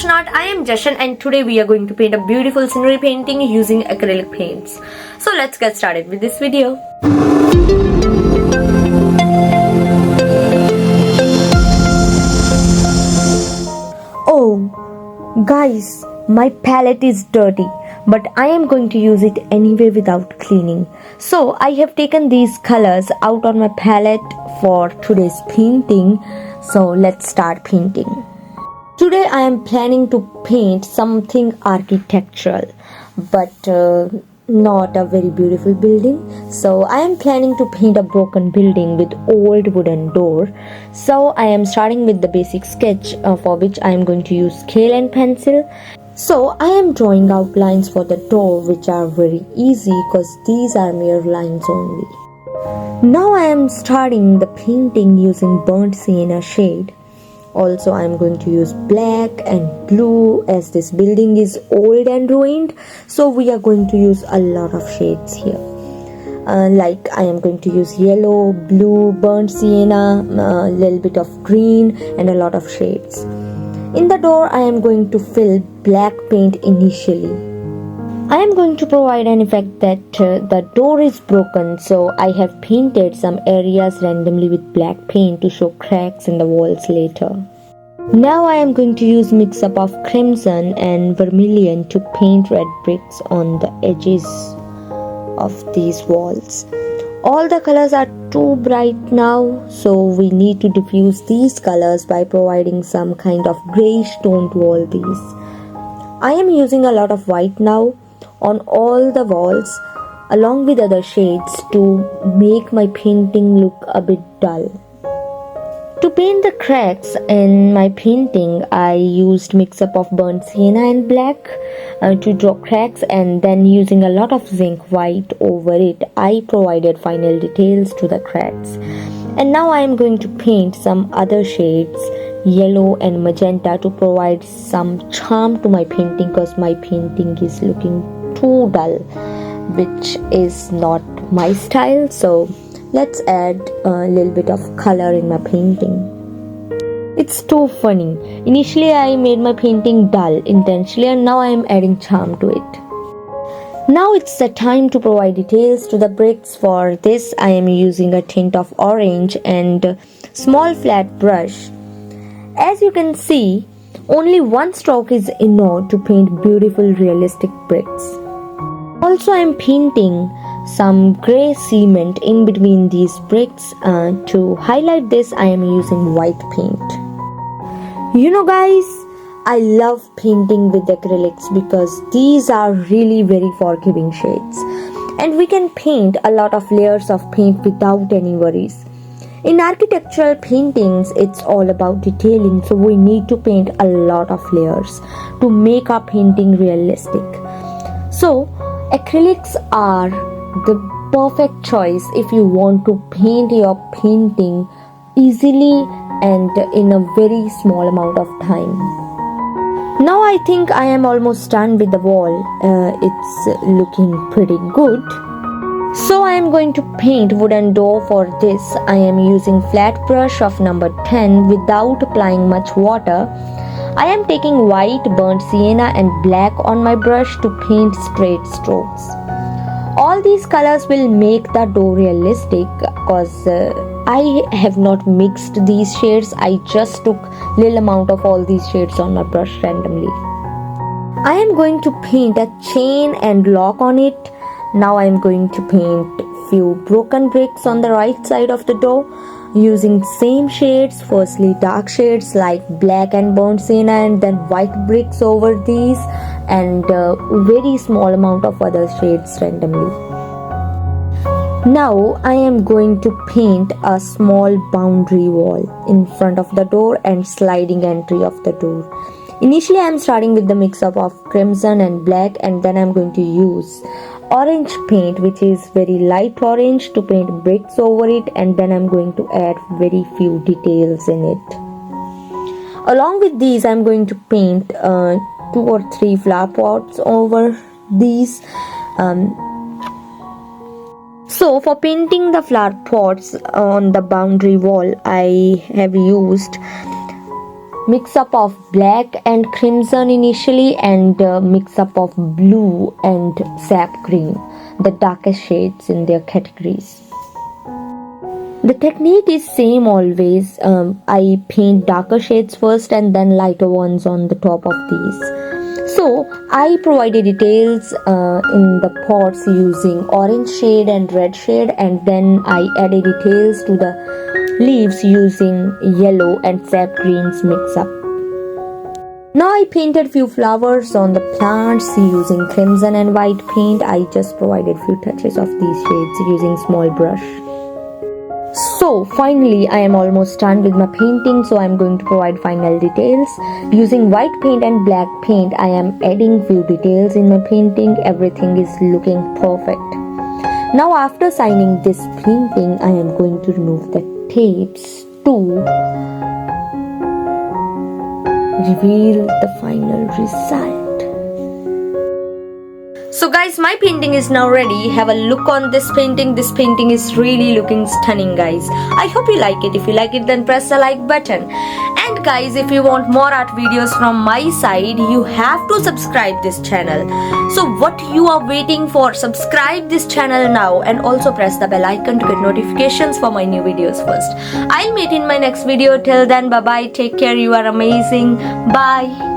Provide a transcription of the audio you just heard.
Jashan Art. I am Jashan and today we are going to paint a beautiful scenery painting using acrylic paints. So let's get started with this video. Oh, guys, my palette is dirty, but I am going to use it anyway without cleaning. So I have taken these colors out on my palette for today's painting. So let's start painting. Today I am planning to paint something architectural, but not a very beautiful building. So I am planning to paint a broken building with old wooden door. So I am starting with the basic sketch for which I am going to use scale and pencil. So I am drawing outlines for the door, which are very easy because these are mere lines only. Now I am starting the painting using burnt sienna shade. Also, I am going to use black and blue as this building is old and ruined. So we are going to use a lot of shades here. Like I am going to use yellow, blue, burnt sienna, a little bit of green and a lot of shades. In the door, I am going to fill black paint initially. I am going to provide an effect that the door is broken, so I have painted some areas randomly with black paint to show cracks in the walls later. Now I am going to use mix-up of crimson and vermilion to paint red bricks on the edges of these walls. All the colors are too bright now, so we need to diffuse these colors by providing some kind of greyish toned wall base. I am using a lot of white now on all the walls along with other shades to make my painting look a bit dull. To paint the cracks in my painting, I used mix-up of burnt sienna and black to draw cracks, and then using a lot of zinc white over it, I provided final details to the cracks. And now I am going to paint some other shades, yellow and magenta, to provide some charm to my painting because my painting is looking too dull, which is not my style. So let's add a little bit of color in my painting. It's too funny. Initially I made my painting dull intentionally, and now I am adding charm to it. Now it's the time to provide details to the bricks. For this I am using a tint of orange and small flat brush. As you can see, only one stroke is enough to paint beautiful realistic bricks. Also, I am painting some grey cement in between these bricks. To highlight this, I am using white paint. You know guys, I love painting with acrylics because these are really very forgiving shades. And we can paint a lot of layers of paint without any worries. In architectural paintings, it's all about detailing, so we need to paint a lot of layers to make our painting realistic. So, acrylics are the perfect choice if you want to paint your painting easily and in a very small amount of time. Now I think I am almost done with the wall. It's looking pretty good. So I am going to paint wooden door. For this I am using flat brush of number 10 without applying much water. I am taking white, burnt sienna and black on my brush to paint straight strokes. All these colors will make the door realistic because I have not mixed these shades. I just took little amount of all these shades on my brush randomly. I am going to paint a chain and lock on it. Now I am going to paint few broken bricks on the right side of the door using same shades. Firstly dark shades like black and burnt sienna, and then white bricks over these, and very small amount of other shades randomly. Now I am going to paint a small boundary wall in front of the door and sliding entry of the door. Initially I am starting with the mix-up of crimson and black, and then I am going to use orange paint, which is very light orange, to paint bricks over it, and then I'm going to add very few details in it. Along with these, I'm going to paint 2 or 3 flower pots over these. So for painting the flower pots on the boundary wall, I have used mix up of black and crimson initially, and mix up of blue and sap green, the darkest shades in their categories. The technique is same always. I paint darker shades first and then lighter ones on the top of these. So I provided details in the pots using orange shade and red shade, and then I added details to the leaves using yellow and sap greens mix up. Now I painted few flowers on the plants using crimson and white paint. I just provided few touches of these shades using small brush. So finally I am almost done with my painting, so I am going to provide final details. Using white paint and black paint, I am adding few details in my painting. Everything is looking perfect. Now after signing this painting, I am going to remove the tapes to reveal the final result. So guys, my painting is now ready. Have a look on this painting. This painting is really looking stunning, guys. I hope you like it. If you like it, then press the like button. And guys, if you want more art videos from my side, you have to subscribe this channel. So what you are waiting for? Subscribe this channel now and also press the bell icon to get notifications for my new videos first. I'll meet in my next video. Till then, bye bye. Take care. You are amazing. Bye.